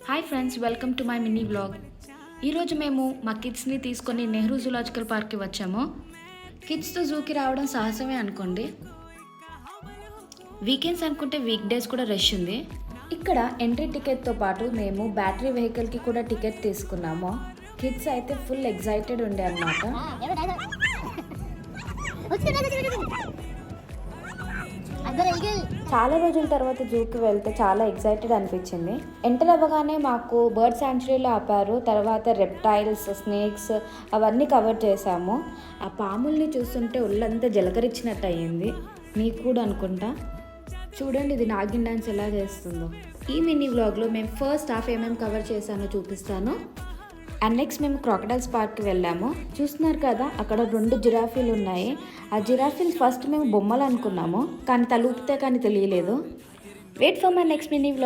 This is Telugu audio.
Hi friends, welcome to my mini vlog. ఈరోజు మేము మా కిడ్స్ని తీసుకొని నెహ్రూ జూలాజికల్ పార్క్కి వచ్చాము. కిడ్స్తో జూకి రావడం సాహసమే అనుకోండి. వీకెండ్స్ అనుకుంటే వీక్ డేస్ కూడా రష్ ఉంది. ఇక్కడ ఎంట్రీ టికెట్తో పాటు మేము బ్యాటరీ వెహికల్కి కూడా టికెట్ తీసుకున్నాము. కిడ్స్ అయితే ఫుల్ ఎగ్జైటెడ్ ఉండే అన్నమాట. చాలా రోజుల తర్వాత జూకి వెళ్తే చాలా ఎగ్జైటెడ్ అనిపించింది. ఎంటర్ అవ్వగానే మాకు బర్డ్ శాంచురీలో ఆపారు. తర్వాత రెప్టైల్స్, స్నేక్స్ అవన్నీ కవర్ చేశాము. ఆ పాముల్ని చూస్తుంటే ఒళ్ళంతా జలకరించినట్టు అయ్యింది. మీకు కూడా అనుకుంటా. చూడండి ఇది నాగిన్ డాన్స్ ఎలా చేస్తుందో. ఈ మినీ వ్లాగ్లో మేము ఫస్ట్ హాఫ్ ఏమేమి కవర్ చేశానో చూపిస్తాను. అండ్ నెక్స్ట్ మేము క్రాకడైల్స్ పార్క్కి వెళ్ళాము. చూస్తున్నారు కదా, అక్కడ 2 జిరాఫీలు ఉన్నాయి. ఆ జిరాఫీలు ఫస్ట్ మేము బొమ్మలు అనుకున్నాము, కానీ తలూపితే కానీ తెలియలేదు. Wait for my next mini vlog.